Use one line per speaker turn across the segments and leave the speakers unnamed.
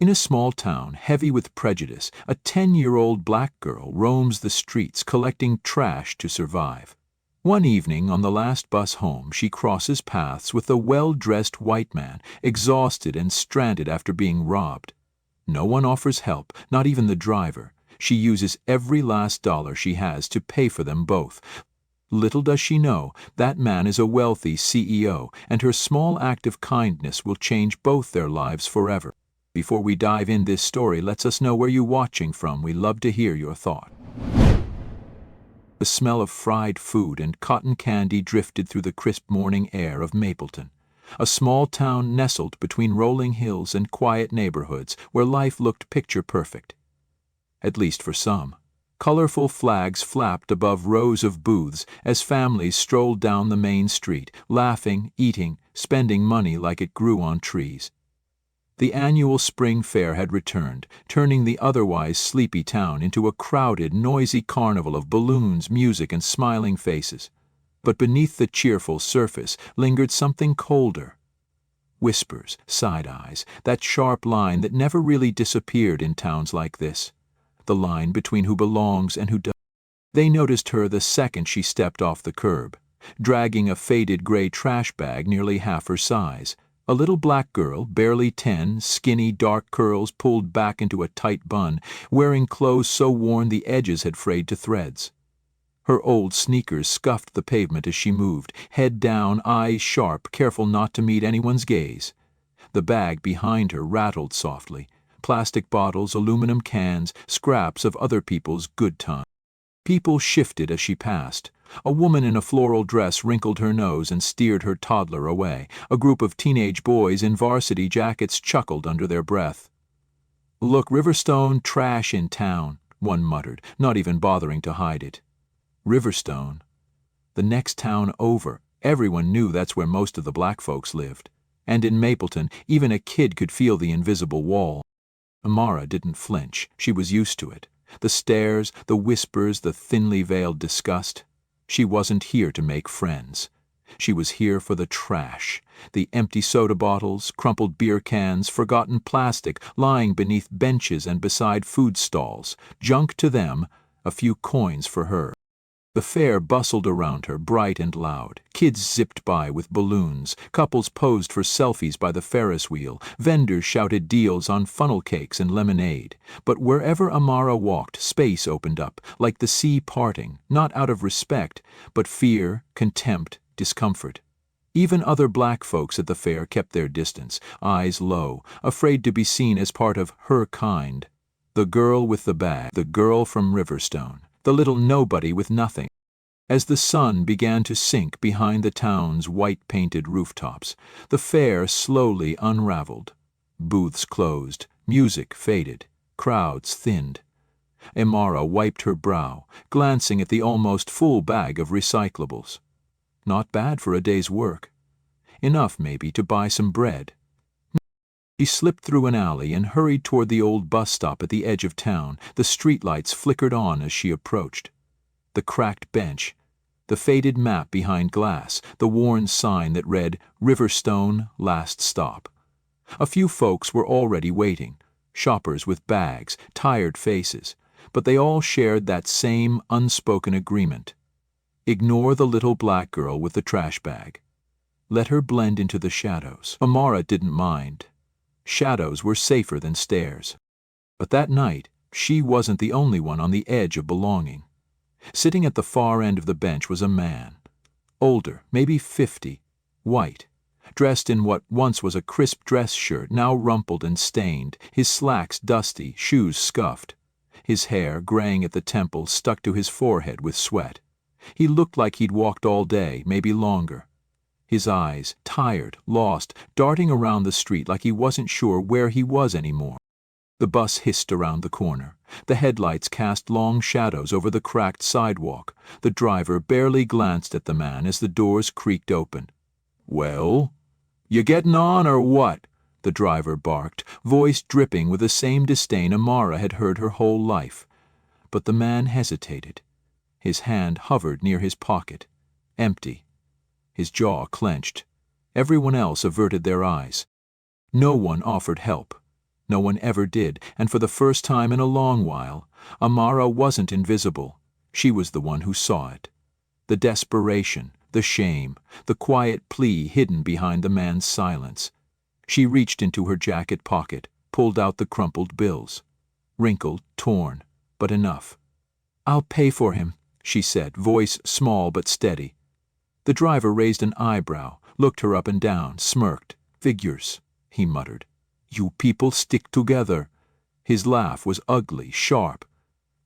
In a small town heavy with prejudice, a 10-year-old black girl roams the streets collecting trash to survive. One evening on the last bus home, she crosses paths with a well-dressed white man, exhausted and stranded after being robbed. No one offers help, not even the driver. She uses every last dollar she has to pay for them both. Little does she know, that man is a wealthy CEO, and her small act of kindness will change both their lives forever. Before we dive in this story, let us know where you're watching from. We love to hear your thought. The smell of fried food and cotton candy drifted through the crisp morning air of Mapleton, a small town nestled between rolling hills and quiet neighborhoods where life looked picture perfect. At least for some. Colorful flags flapped above rows of booths as families strolled down the main street, laughing, eating, spending money like it grew on trees. The annual spring fair had returned, turning the otherwise sleepy town into a crowded, noisy carnival of balloons, music, and smiling faces. But beneath the cheerful surface lingered something colder. Whispers, side eyes, that sharp line that never really disappeared in towns like this. The line between who belongs and who doesn't. They noticed her the second she stepped off the curb, dragging a faded gray trash bag nearly half her size. A little black girl, barely 10, skinny, dark curls pulled back into a tight bun, wearing clothes so worn the edges had frayed to threads. Her old sneakers scuffed the pavement as she moved, head down, eyes sharp, careful not to meet anyone's gaze. The bag behind her rattled softly. Plastic bottles, aluminum cans, scraps of other people's good times. People shifted as she passed. A woman in a floral dress wrinkled her nose and steered her toddler away. A group of teenage boys in varsity jackets chuckled under their breath. "Look, Riverstone, trash in town," one muttered, not even bothering to hide it. Riverstone? The next town over. Everyone knew that's where most of the black folks lived. And in Mapleton, even a kid could feel the invisible wall. Amara didn't flinch. She was used to it. The stares, the whispers, the thinly veiled disgust. She wasn't here to make friends. She was here for the trash, the empty soda bottles, crumpled beer cans, forgotten plastic lying beneath benches and beside food stalls. Junk to them, a few coins for her. The fair bustled around her, bright and loud. Kids zipped by with balloons. Couples posed for selfies by the Ferris wheel. Vendors shouted deals on funnel cakes and lemonade. But wherever Amara walked, space opened up, like the sea parting, not out of respect, but fear, contempt, discomfort. Even other black folks at the fair kept their distance, eyes low, afraid to be seen as part of her kind. The girl with the bag, the girl from Riverstone. The little nobody with nothing. As the sun began to sink behind the town's white-painted rooftops, the fair slowly unraveled. Booths closed, music faded, crowds thinned. Amara wiped her brow, glancing at the almost full bag of recyclables. Not bad for a day's work. Enough, maybe, to buy some bread. She slipped through an alley and hurried toward the old bus stop at the edge of town. The streetlights flickered on as she approached. The cracked bench, the faded map behind glass, the worn sign that read, "Riverstone, last stop." A few folks were already waiting, shoppers with bags, tired faces, but they all shared that same unspoken agreement. Ignore the little black girl with the trash bag. Let her blend into the shadows. Amara didn't mind. Shadows were safer than stairs. But that night, she wasn't the only one on the edge of belonging. Sitting at the far end of the bench was a man. Older, maybe 50, white, dressed in what once was a crisp dress shirt, now rumpled and stained, his slacks dusty, shoes scuffed. His hair, graying at the temples, stuck to his forehead with sweat. He looked like he'd walked all day, maybe longer. His eyes, tired, lost, darting around the street like he wasn't sure where he was anymore. The bus hissed around the corner. The headlights cast long shadows over the cracked sidewalk. The driver barely glanced at the man as the doors creaked open. "Well, you getting on or what?" the driver barked, voice dripping with the same disdain Amara had heard her whole life. But the man hesitated. His hand hovered near his pocket, empty. His jaw clenched. Everyone else averted their eyes. No one offered help. No one ever did, and for the first time in a long while, Amara wasn't invisible. She was the one who saw it. The desperation, the shame, the quiet plea hidden behind the man's silence. She reached into her jacket pocket, pulled out the crumpled bills. Wrinkled, torn, but enough. "I'll pay for him," she said, voice small but steady. The driver raised an eyebrow, looked her up and down, smirked. "Figures," he muttered. "You people stick together." His laugh was ugly, sharp.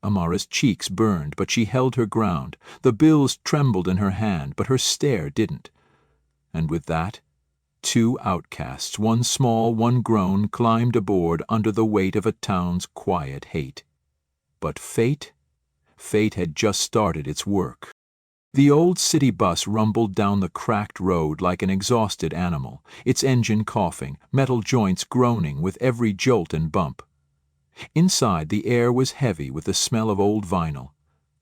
Amara's cheeks burned, but she held her ground. The bills trembled in her hand, but her stare didn't. And with that, two outcasts, one small, one grown, climbed aboard under the weight of a town's quiet hate. But fate had just started its work. The old city bus rumbled down the cracked road like an exhausted animal, its engine coughing, metal joints groaning with every jolt and bump. Inside, the air was heavy with the smell of old vinyl,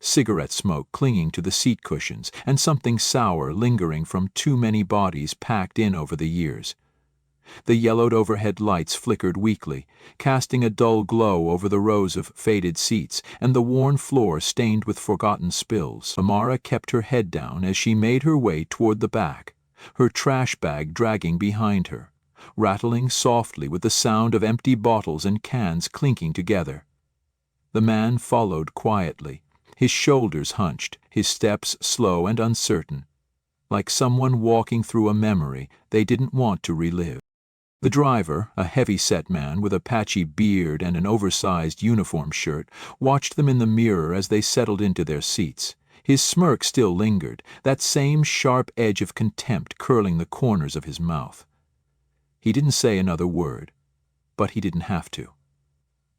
cigarette smoke clinging to the seat cushions, and something sour lingering from too many bodies packed in over the years. The yellowed overhead lights flickered weakly, casting a dull glow over the rows of faded seats and the worn floor stained with forgotten spills. Amara kept her head down as she made her way toward the back, her trash bag dragging behind her, rattling softly with the sound of empty bottles and cans clinking together. The man followed quietly, his shoulders hunched, his steps slow and uncertain, like someone walking through a memory they didn't want to relive. The driver, a heavy-set man with a patchy beard and an oversized uniform shirt, watched them in the mirror as they settled into their seats. His smirk still lingered, that same sharp edge of contempt curling the corners of his mouth. He didn't say another word, but he didn't have to.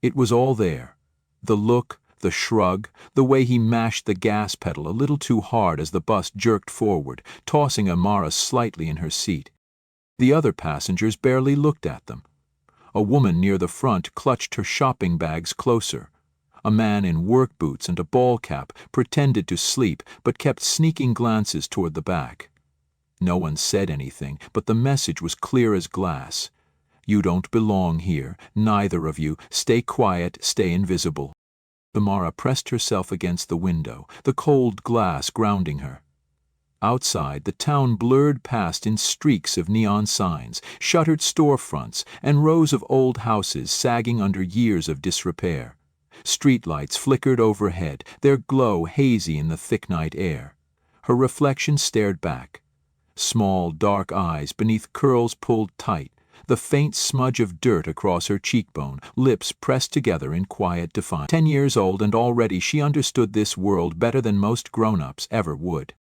It was all there. The look, the shrug, the way he mashed the gas pedal a little too hard as the bus jerked forward, tossing Amara slightly in her seat. The other passengers barely looked at them. A woman near the front clutched her shopping bags closer. A man in work boots and a ball cap pretended to sleep but kept sneaking glances toward the back. No one said anything, but the message was clear as glass. You don't belong here, neither of you. Stay quiet, stay invisible. Amara pressed herself against the window, the cold glass grounding her. Outside, the town blurred past in streaks of neon signs, shuttered storefronts, and rows of old houses sagging under years of disrepair. Streetlights flickered overhead, their glow hazy in the thick night air. Her reflection stared back. Small, dark eyes beneath curls pulled tight, the faint smudge of dirt across her cheekbone, lips pressed together in quiet defiance. 10 years old, and already she understood this world better than most grown-ups ever would.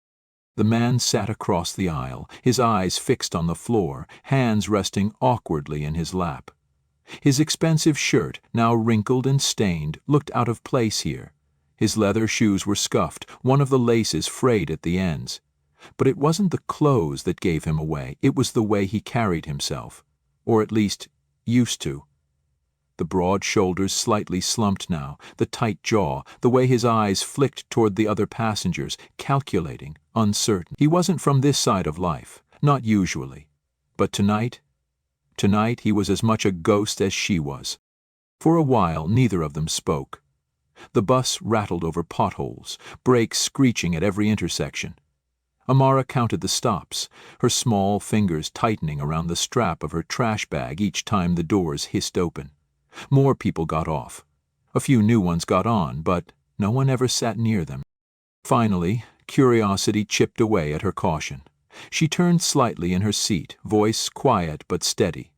The man sat across the aisle, his eyes fixed on the floor, hands resting awkwardly in his lap. His expensive shirt, now wrinkled and stained, looked out of place here. His leather shoes were scuffed, one of the laces frayed at the ends. But it wasn't the clothes that gave him away, it was the way he carried himself. Or at least, used to. The broad shoulders slightly slumped now, the tight jaw, the way his eyes flicked toward the other passengers, calculating, uncertain. He wasn't from this side of life, not usually. But tonight he was as much a ghost as she was. For a while, neither of them spoke. The bus rattled over potholes, brakes screeching at every intersection. Amara counted the stops, her small fingers tightening around the strap of her trash bag each time the doors hissed open. More people got off. A few new ones got on, but no one ever sat near them. Finally, curiosity chipped away at her caution. She turned slightly in her seat, voice quiet but steady.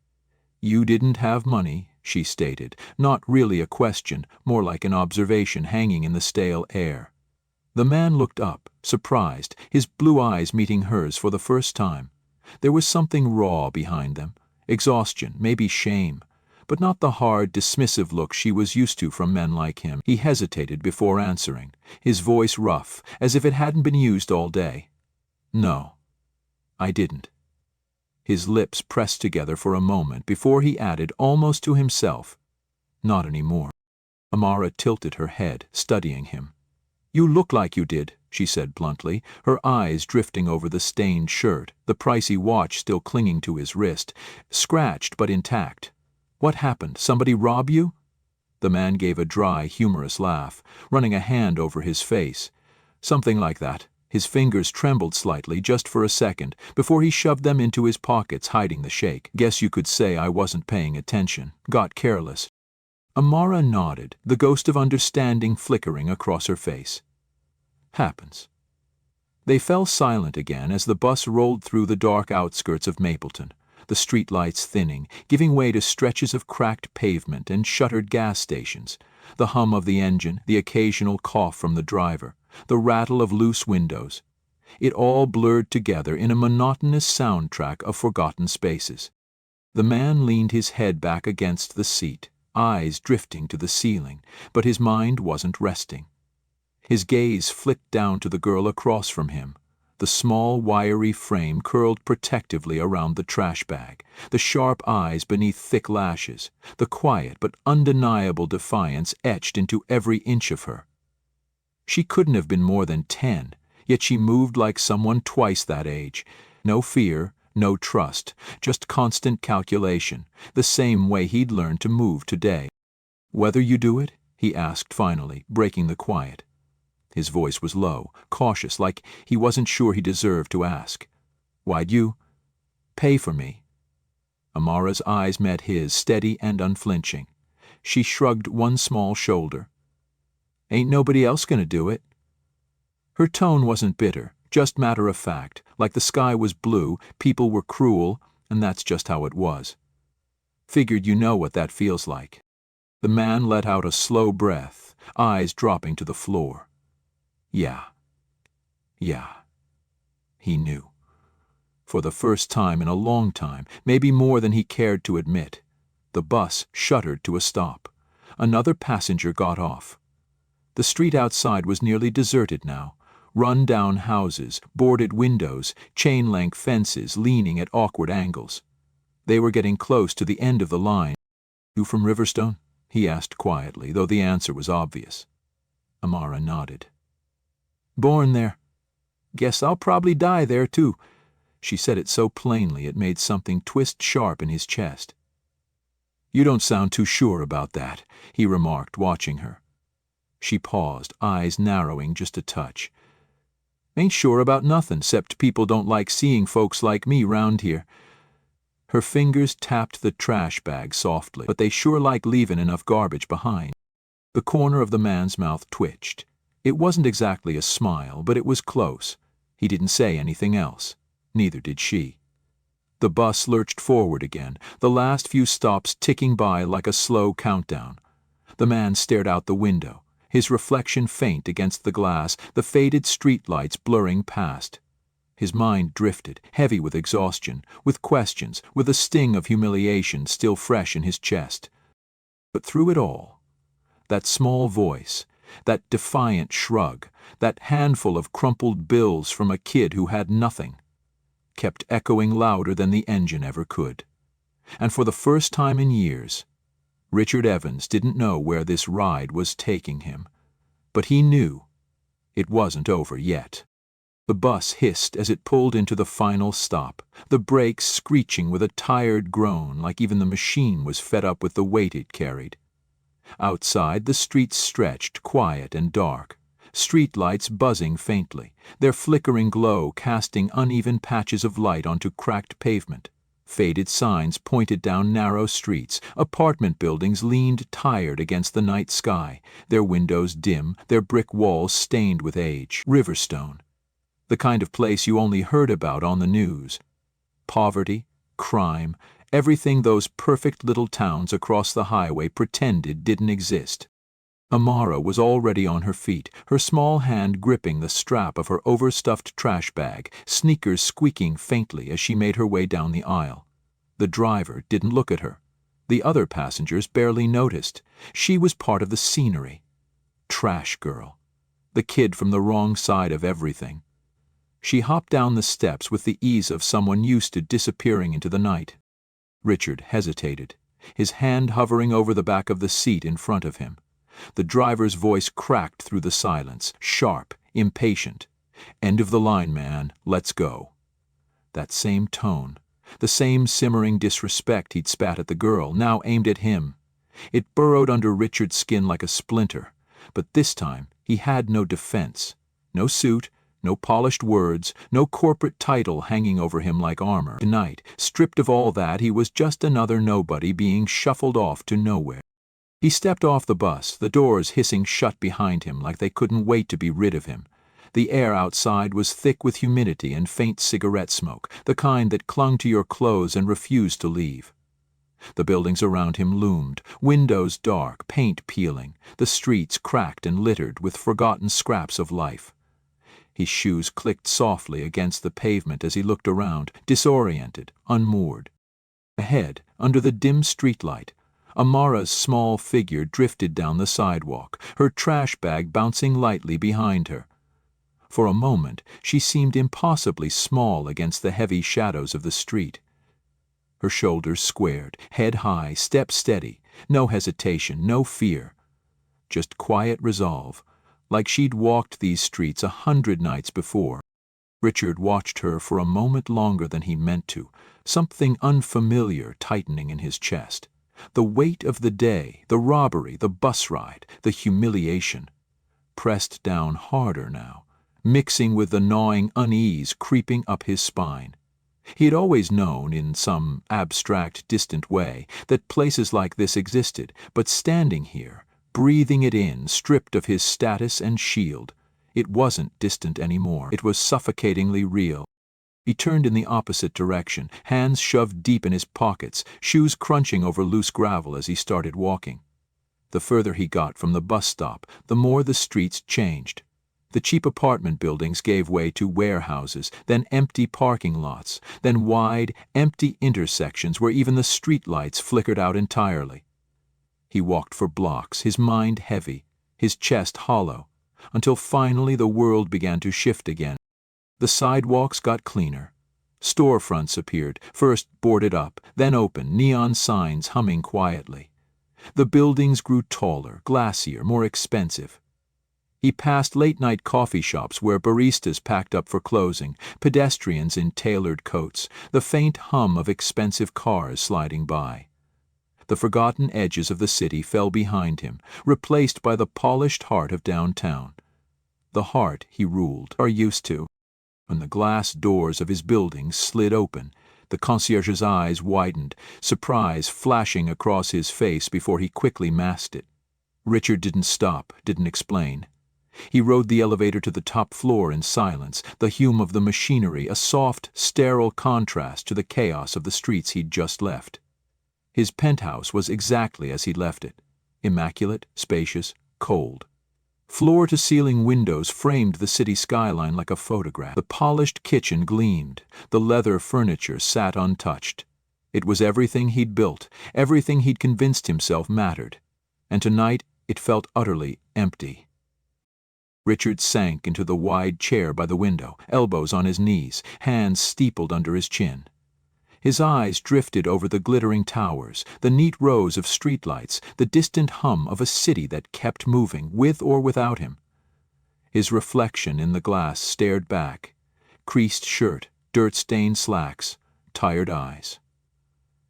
"You didn't have money," she stated, not really a question, more like an observation hanging in the stale air. The man looked up, surprised, his blue eyes meeting hers for the first time. There was something raw behind them, exhaustion, maybe shame, but not the hard, dismissive look she was used to from men like him. He hesitated before answering, his voice rough, as if it hadn't been used all day. "No, I didn't." His lips pressed together for a moment before he added, almost to himself, "Not anymore." Amara tilted her head, studying him. "You look like you did," she said bluntly, her eyes drifting over the stained shirt, the pricey watch still clinging to his wrist, scratched but intact. What happened? Somebody rob you?" The man gave a dry, humorous laugh, running a hand over his face. "Something like that." His fingers trembled slightly just for a second before he shoved them into his pockets, hiding the shake. "Guess you could say I wasn't paying attention. Got careless." Amara nodded, the ghost of understanding flickering across her face. "Happens." They fell silent again as the bus rolled through the dark outskirts of Mapleton, the streetlights thinning, giving way to stretches of cracked pavement and shuttered gas stations, the hum of the engine, the occasional cough from the driver, the rattle of loose windows. It all blurred together in a monotonous soundtrack of forgotten spaces. The man leaned his head back against the seat, eyes drifting to the ceiling, but his mind wasn't resting. His gaze flicked down to the girl across from him, the small, wiry frame curled protectively around the trash bag, the sharp eyes beneath thick lashes, the quiet but undeniable defiance etched into every inch of her. She couldn't have been more than 10, yet she moved like someone twice that age. No fear, no trust, just constant calculation, the same way he'd learned to move today. "Whether you do it?" he asked finally, breaking the quiet. His voice was low, cautious, like he wasn't sure he deserved to ask. "Why'd you pay for me?" Amara's eyes met his, steady and unflinching. She shrugged one small shoulder. "Ain't nobody else gonna do it?" Her tone wasn't bitter, just matter of fact, like the sky was blue, people were cruel, and that's just how it was. "Figured you know what that feels like." The man let out a slow breath, eyes dropping to the floor. Yeah. He knew. For the first time in a long time, maybe more than he cared to admit, the bus shuddered to a stop. Another passenger got off. The street outside was nearly deserted now. Run-down houses, boarded windows, chain-link fences leaning at awkward angles. They were getting close to the end of the line. "You from Riverstone?" he asked quietly, though the answer was obvious. Amara nodded. "Born there. Guess I'll probably die there, too." She said it so plainly it made something twist sharp in his chest. "You don't sound too sure about that," he remarked, watching her. She paused, eyes narrowing just a touch. "Ain't sure about nothing, 'cept people don't like seeing folks like me round here." Her fingers tapped the trash bag softly, but they sure like leaving enough garbage behind. The corner of the man's mouth twitched. It wasn't exactly a smile, but it was close. He didn't say anything else. Neither did she. The bus lurched forward again, the last few stops ticking by like a slow countdown. The man stared out the window, his reflection faint against the glass, the faded streetlights blurring past. His mind drifted, heavy with exhaustion, with questions, with a sting of humiliation still fresh in his chest. But through it all, that small voice, that defiant shrug, that handful of crumpled bills from a kid who had nothing, kept echoing louder than the engine ever could. And for the first time in years, Richard Evans didn't know where this ride was taking him. But he knew it wasn't over yet. The bus hissed as it pulled into the final stop, the brakes screeching with a tired groan like even the machine was fed up with the weight it carried. Outside, the streets stretched, quiet and dark, streetlights buzzing faintly, their flickering glow casting uneven patches of light onto cracked pavement. Faded signs pointed down narrow streets, apartment buildings leaned tired against the night sky, their windows dim, their brick walls stained with age. Riverstone. The kind of place you only heard about on the news. Poverty, crime, everything those perfect little towns across the highway pretended didn't exist. Amara was already on her feet, her small hand gripping the strap of her overstuffed trash bag, sneakers squeaking faintly as she made her way down the aisle. The driver didn't look at her. The other passengers barely noticed. She was part of the scenery. Trash girl. The kid from the wrong side of everything. She hopped down the steps with the ease of someone used to disappearing into the night. Richard hesitated, his hand hovering over the back of the seat in front of him. The driver's voice cracked through the silence, sharp, impatient. "End of the line, man. Let's go." That same tone, The same simmering disrespect he'd spat at the girl, now aimed at him. It burrowed under Richard's skin like a splinter, but this time he had no defense. No suit, no polished words, no corporate title hanging over him like armor. Tonight, stripped of all that, he was just another nobody being shuffled off to nowhere. He stepped off the bus, the doors hissing shut behind him like they couldn't wait to be rid of him. The air outside was thick with humidity and faint cigarette smoke, the kind that clung to your clothes and refused to leave. The buildings around him loomed, windows dark, paint peeling, the streets cracked and littered with forgotten scraps of life. His shoes clicked softly against the pavement as he looked around, disoriented, unmoored. Ahead, under the dim streetlight, Amara's small figure drifted down the sidewalk, her trash bag bouncing lightly behind her. For a moment, she seemed impossibly small against the heavy shadows of the street. Her shoulders squared, head high, step steady, no hesitation, no fear. Just quiet resolve, like she'd walked these streets 100 nights before. Richard watched her for a moment longer than he meant to, something unfamiliar tightening in his chest. The weight of the day, the robbery, the bus ride, the humiliation, pressed down harder now, mixing with the gnawing unease creeping up his spine. He had always known, in some abstract, distant way, that places like this existed, but standing here, breathing it in, stripped of his status and shield, it wasn't distant anymore. It was suffocatingly real. He turned in the opposite direction, hands shoved deep in his pockets, shoes crunching over loose gravel as he started walking. The further he got from the bus stop, the more the streets changed. The cheap apartment buildings gave way to warehouses, then empty parking lots, then wide, empty intersections where even the streetlights flickered out entirely. He walked for blocks, his mind heavy, his chest hollow, until finally the world began to shift again. The sidewalks got cleaner. Storefronts appeared, first boarded up, then open, neon signs humming quietly. The buildings grew taller, glassier, more expensive. He passed late-night coffee shops where baristas packed up for closing, pedestrians in tailored coats, the faint hum of expensive cars sliding by. The forgotten edges of the city fell behind him, replaced by the polished heart of downtown. The heart he ruled, are used to. When the glass doors of his buildings slid open, the concierge's eyes widened, surprise flashing across his face before he quickly masked it. Richard didn't stop, didn't explain. He rode the elevator to the top floor in silence, the hum of the machinery a soft, sterile contrast to the chaos of the streets he'd just left. His penthouse was exactly as he'd left it, immaculate, spacious, cold. Floor-to-ceiling windows framed the city skyline like a photograph. The polished kitchen gleamed, the leather furniture sat untouched. It was everything he'd built, everything he'd convinced himself mattered, and tonight it felt utterly empty. Richard sank into the wide chair by the window, elbows on his knees, hands steepled under his chin. His eyes drifted over the glittering towers, the neat rows of streetlights, the distant hum of a city that kept moving, with or without him. His reflection in the glass stared back, creased shirt, dirt-stained slacks, tired eyes.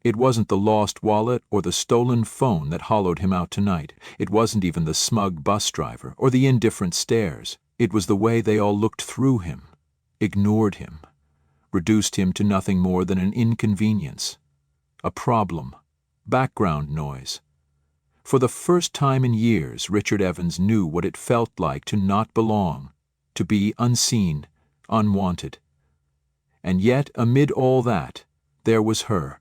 It wasn't the lost wallet or the stolen phone that hollowed him out tonight. It wasn't even the smug bus driver or the indifferent stares. It was the way they all looked through him, ignored him, reduced him to nothing more than an inconvenience, a problem, background noise. For the first time in years, Richard Evans knew what it felt like to not belong, to be unseen, unwanted. And yet, amid all that, there was her.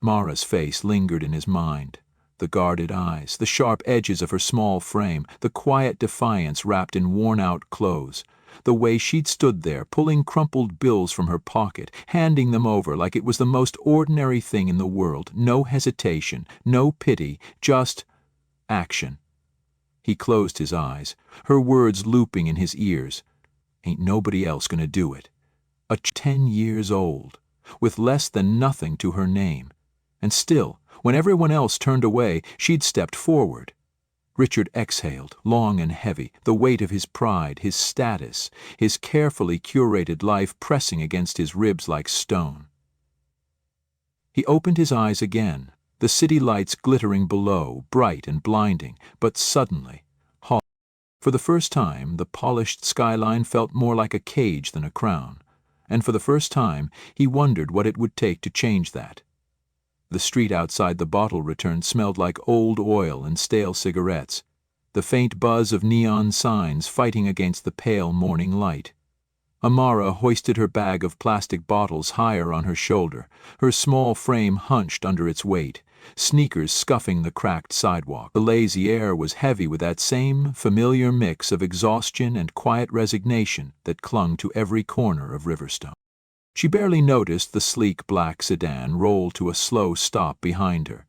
Mara's face lingered in his mind, the guarded eyes, the sharp edges of her small frame, the quiet defiance wrapped in worn-out clothes, the way she'd stood there pulling crumpled bills from her pocket, handing them over like it was the most ordinary thing in the world, no hesitation, no pity, just action. He closed his eyes, her words looping in his ears. Ain't nobody else gonna do it. 10 years old, with less than nothing to her name. And still, when everyone else turned away, she'd stepped forward. Richard exhaled, long and heavy, the weight of his pride, his status, his carefully curated life pressing against his ribs like stone. He opened his eyes again, the city lights glittering below, bright and blinding, but suddenly, hollow. For the first time, the polished skyline felt more like a cage than a crown, and for the first time, he wondered what it would take to change that. The street outside the bottle return smelled like old oil and stale cigarettes, the faint buzz of neon signs fighting against the pale morning light. Amara hoisted her bag of plastic bottles higher on her shoulder, her small frame hunched under its weight, sneakers scuffing the cracked sidewalk. The lazy air was heavy with that same familiar mix of exhaustion and quiet resignation that clung to every corner of Riverstone. She barely noticed the sleek black sedan roll to a slow stop behind her.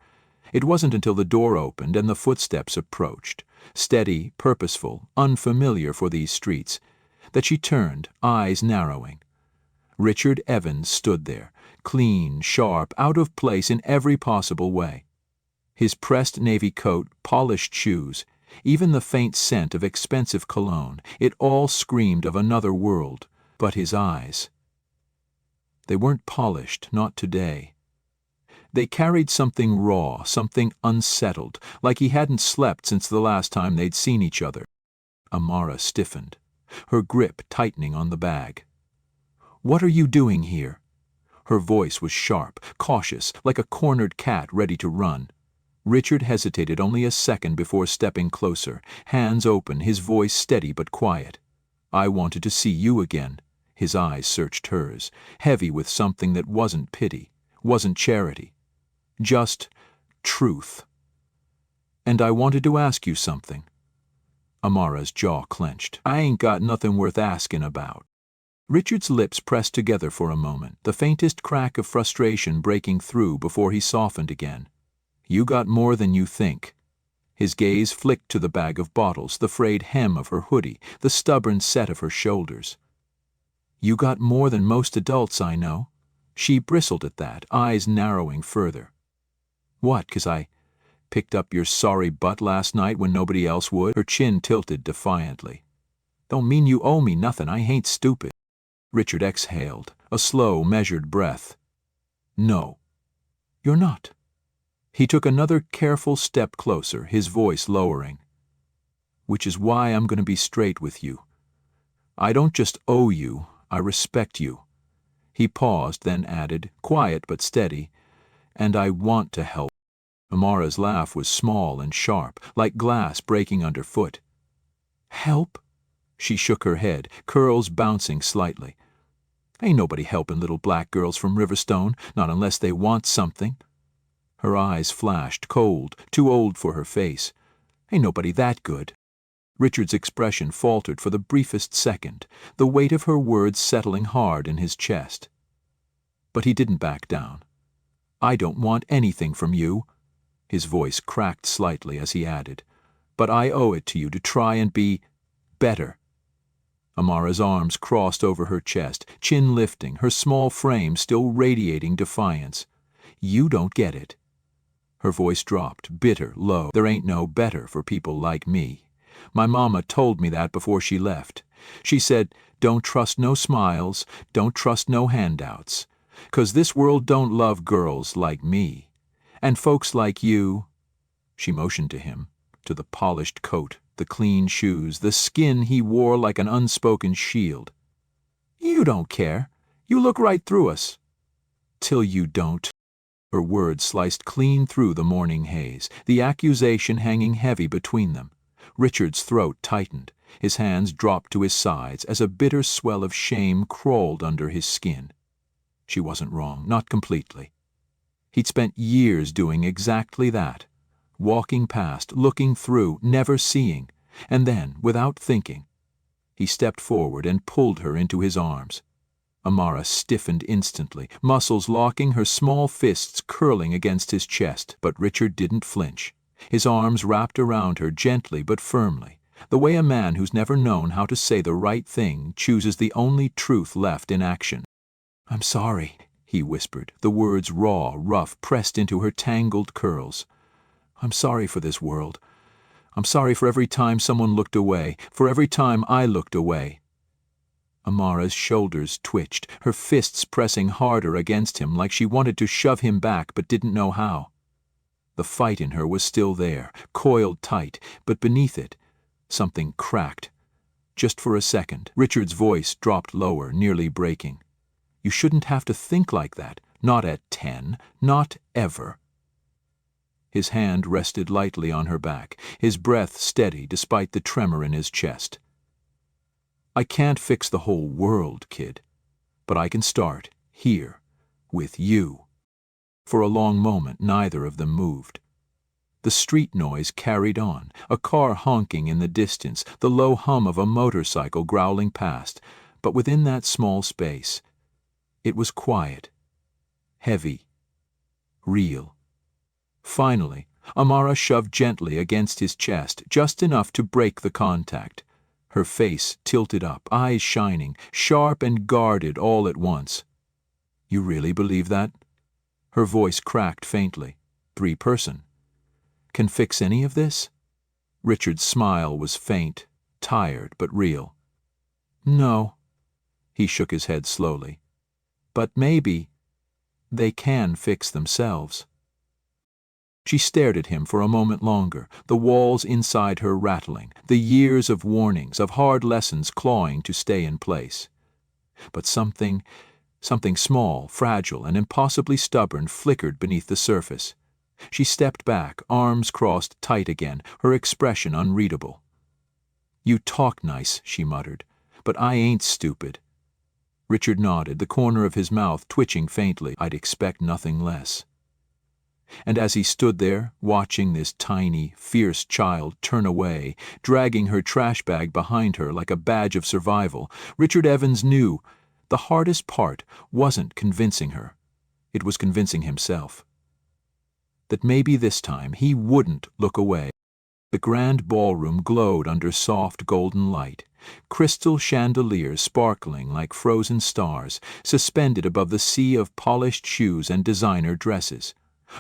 It wasn't until the door opened and the footsteps approached, steady, purposeful, unfamiliar for these streets, that she turned, eyes narrowing. Richard Evans stood there, clean, sharp, out of place in every possible way. His pressed navy coat, polished shoes, even the faint scent of expensive cologne, it all screamed of another world. But his eyes, they weren't polished, not today. They carried something raw, something unsettled, like he hadn't slept since the last time they'd seen each other. Amara stiffened, her grip tightening on the bag. "What are you doing here?" Her voice was sharp, cautious, like a cornered cat ready to run. Richard hesitated only a second before stepping closer, hands open, his voice steady but quiet. "I wanted to see you again." His eyes searched hers, heavy with something that wasn't pity, wasn't charity, just truth. "And I wanted to ask you something." Amara's jaw clenched. "I ain't got nothing worth asking about." Richard's lips pressed together for a moment, the faintest crack of frustration breaking through before he softened again. "You got more than you think." His gaze flicked to the bag of bottles, the frayed hem of her hoodie, the stubborn set of her shoulders. "You got more than most adults I know." She bristled at that, eyes narrowing further. "What, 'cause I picked up your sorry butt last night when nobody else would?" Her chin tilted defiantly. "Don't mean you owe me nothing, I ain't stupid." Richard exhaled, a slow, measured breath. "No, you're not." He took another careful step closer, his voice lowering. "Which is why I'm going to be straight with you. I don't just owe you, I respect you." He paused, then added, quiet but steady, "And I want to help." Amara's laugh was small and sharp, like glass breaking underfoot. "Help?" She shook her head, curls bouncing slightly. "Ain't nobody helping little black girls from Riverstone, not unless they want something." Her eyes flashed, cold, too old for her face. "Ain't nobody that good." Richard's expression faltered for the briefest second, the weight of her words settling hard in his chest. But he didn't back down. "I don't want anything from you." His voice cracked slightly as he added, "But I owe it to you to try and be better." Amara's arms crossed over her chest, chin lifting, her small frame still radiating defiance. "You don't get it." Her voice dropped, bitter, low. "There ain't no better for people like me. My mama told me that before she left. She said, don't trust no smiles, don't trust no handouts, 'cause this world don't love girls like me. And folks like you," she motioned to him, to the polished coat, the clean shoes, the skin he wore like an unspoken shield. "You don't care. You look right through us." "Till you don't." Her words sliced clean through the morning haze, the accusation hanging heavy between them. Richard's throat tightened, his hands dropped to his sides as a bitter swell of shame crawled under his skin. She wasn't wrong, not completely. He'd spent years doing exactly that, walking past, looking through, never seeing, and then, without thinking, he stepped forward and pulled her into his arms. Amara stiffened instantly, muscles locking, her small fists curling against his chest, but Richard didn't flinch. His arms wrapped around her gently but firmly, the way a man who's never known how to say the right thing chooses the only truth left in action. "I'm sorry," he whispered, the words raw, rough, pressed into her tangled curls. "I'm sorry for this world. I'm sorry for every time someone looked away, for every time I looked away." Amara's shoulders twitched, her fists pressing harder against him like she wanted to shove him back but didn't know how. The fight in her was still there, coiled tight, but beneath it, something cracked. Just for a second, Richard's voice dropped lower, nearly breaking. You shouldn't have to think like that. Not at 10. Not ever. His hand rested lightly on her back, his breath steady despite the tremor in his chest. I can't fix the whole world, kid, but I can start here, with you. For a long moment, neither of them moved. The street noise carried on, a car honking in the distance, the low hum of a motorcycle growling past, but within that small space, it was quiet, heavy, real. Finally, Amara shoved gently against his chest, just enough to break the contact. Her face tilted up, eyes shining, sharp and guarded all at once. You really believe that? Her voice cracked faintly. 3-person. Can fix any of this? Richard's smile was faint, tired but real. No. He shook his head slowly. But maybe they can fix themselves. She stared at him for a moment longer, the walls inside her rattling, the years of warnings, of hard lessons clawing to stay in place. But something small, fragile, and impossibly stubborn flickered beneath the surface. She stepped back, arms crossed tight again, her expression unreadable. You talk nice, she muttered, but I ain't stupid. Richard nodded, the corner of his mouth twitching faintly. I'd expect nothing less. And as he stood there, watching this tiny, fierce child turn away, dragging her trash bag behind her like a badge of survival, Richard Evans knew the hardest part wasn't convincing her. It was convincing himself. That maybe this time he wouldn't look away. The grand ballroom glowed under soft golden light, crystal chandeliers sparkling like frozen stars, suspended above the sea of polished shoes and designer dresses.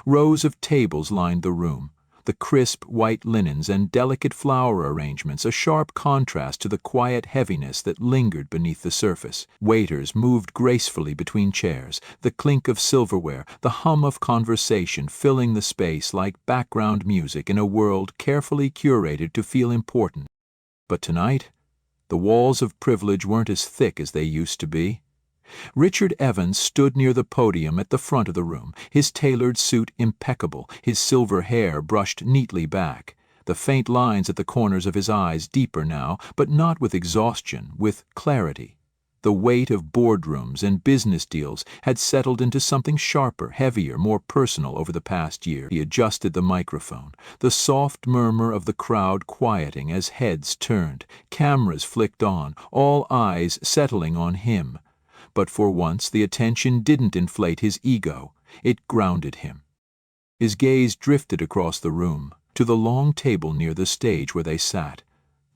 Rows of tables lined the room, the crisp white linens and delicate flower arrangements a sharp contrast to the quiet heaviness that lingered beneath the surface. Waiters moved gracefully between chairs, the clink of silverware, the hum of conversation filling the space like background music in a world carefully curated to feel important. But tonight, the walls of privilege weren't as thick as they used to be. Richard Evans stood near the podium at the front of the room, his tailored suit impeccable, his silver hair brushed neatly back, the faint lines at the corners of his eyes deeper now, but not with exhaustion, with clarity. The weight of boardrooms and business deals had settled into something sharper, heavier, more personal over the past year. He adjusted the microphone, the soft murmur of the crowd quieting as heads turned, cameras flicked on, all eyes settling on him. But for once the attention didn't inflate his ego, it grounded him. His gaze drifted across the room, to the long table near the stage where they sat.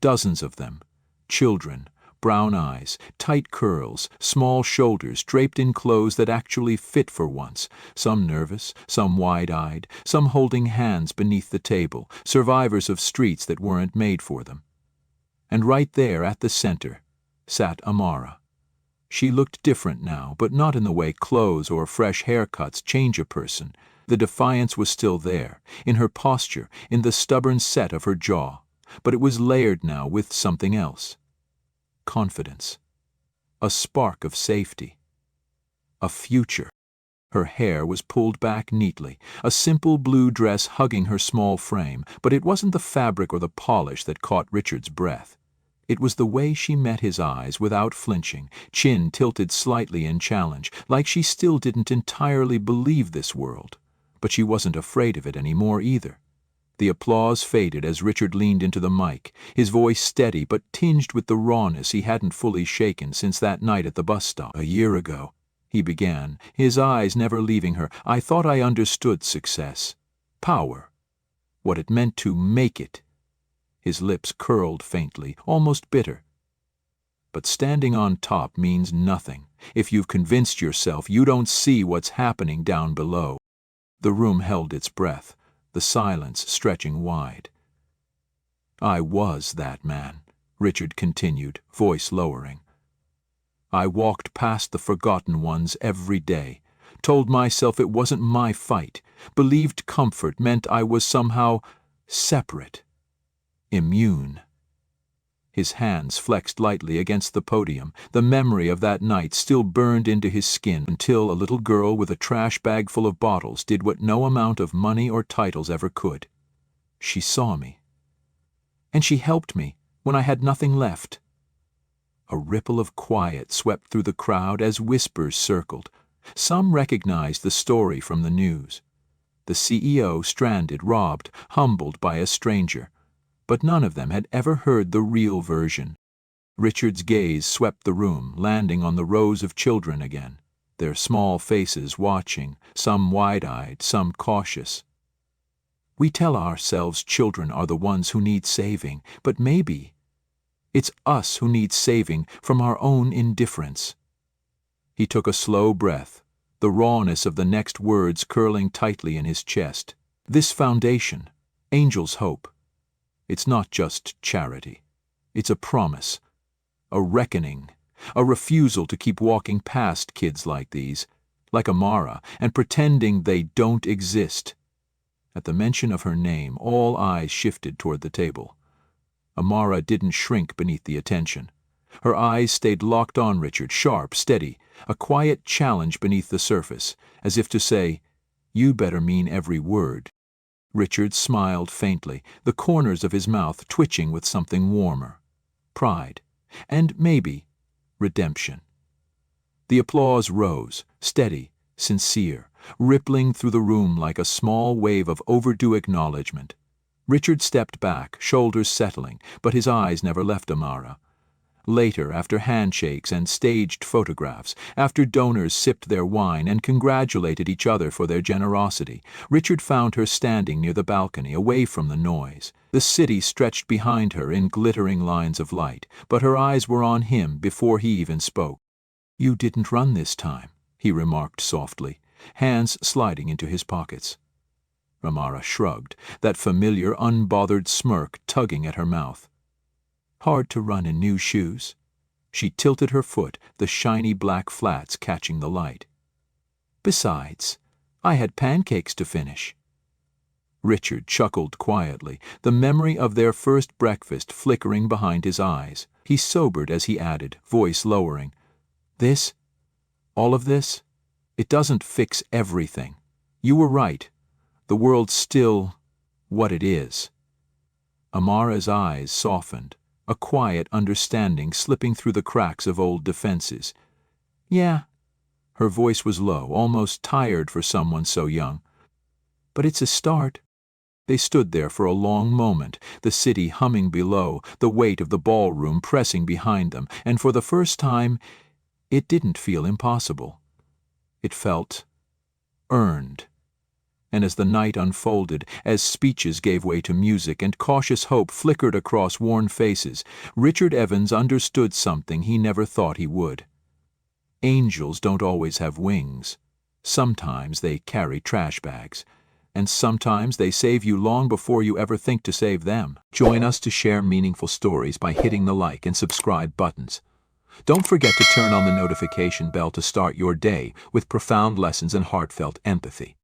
Dozens of them, children, brown eyes, tight curls, small shoulders draped in clothes that actually fit for once, some nervous, some wide-eyed, some holding hands beneath the table, survivors of streets that weren't made for them. And right there at the center sat Amara. She looked different now, but not in the way clothes or fresh haircuts change a person. The defiance was still there, in her posture, in the stubborn set of her jaw, but it was layered now with something else. Confidence. A spark of safety. A future. Her hair was pulled back neatly, a simple blue dress hugging her small frame, but it wasn't the fabric or the polish that caught Richard's breath. It was the way she met his eyes without flinching, chin tilted slightly in challenge, like she still didn't entirely believe this world. But she wasn't afraid of it anymore either. The applause faded as Richard leaned into the mic, his voice steady but tinged with the rawness he hadn't fully shaken since that night at the bus stop. A year ago, he began, his eyes never leaving her, I thought I understood success. Power. What it meant to make it. His lips curled faintly, almost bitter. But standing on top means nothing if you've convinced yourself you don't see what's happening down below. The room held its breath, the silence stretching wide. I was that man, Richard continued, voice lowering. I walked past the forgotten ones every day, told myself it wasn't my fight, believed comfort meant I was somehow separate, immune. His hands flexed lightly against the podium. The memory of that night still burned into his skin until a little girl with a trash bag full of bottles did what no amount of money or titles ever could. She saw me. And she helped me when I had nothing left. A ripple of quiet swept through the crowd as whispers circled. Some recognized the story from the news. The CEO stranded, robbed, humbled by a stranger. But none of them had ever heard the real version. Richard's gaze swept the room, landing on the rows of children again, their small faces watching, some wide-eyed, some cautious. We tell ourselves children are the ones who need saving, but maybe it's us who need saving from our own indifference. He took a slow breath, the rawness of the next words curling tightly in his chest. This foundation, Angel's Hope, it's not just charity. It's a promise, a reckoning, a refusal to keep walking past kids like these, like Amara, and pretending they don't exist. At the mention of her name, all eyes shifted toward the table. Amara didn't shrink beneath the attention. Her eyes stayed locked on Richard, sharp, steady, a quiet challenge beneath the surface, as if to say, "You better mean every word." Richard smiled faintly, the corners of his mouth twitching with something warmer. Pride. And maybe redemption. The applause rose, steady, sincere, rippling through the room like a small wave of overdue acknowledgement. Richard stepped back, shoulders settling, but his eyes never left Amara. Later, after handshakes and staged photographs, after donors sipped their wine and congratulated each other for their generosity, Richard found her standing near the balcony, away from the noise. The city stretched behind her in glittering lines of light, but her eyes were on him before he even spoke. "You didn't run this time," he remarked softly, hands sliding into his pockets. Amara shrugged, that familiar, unbothered smirk tugging at her mouth. "Hard to run in new shoes." She tilted her foot, the shiny black flats catching the light. "Besides, I had pancakes to finish." Richard chuckled quietly, the memory of their first breakfast flickering behind his eyes. He sobered as he added, voice lowering, "This, all of this, it doesn't fix everything. You were right. The world's still what it is." Amara's eyes softened, a quiet understanding slipping through the cracks of old defenses. "Yeah." Her voice was low, almost tired for someone so young. "But it's a start." They stood there for a long moment, the city humming below, the weight of the ballroom pressing behind them, and for the first time, it didn't feel impossible. It felt earned. And as the night unfolded, as speeches gave way to music and cautious hope flickered across worn faces, Richard Evans understood something he never thought he would. Angels don't always have wings. Sometimes they carry trash bags, and sometimes they save you long before you ever think to save them. Join us to share meaningful stories by hitting the like and subscribe buttons. Don't forget to turn on the notification bell to start your day with profound lessons and heartfelt empathy.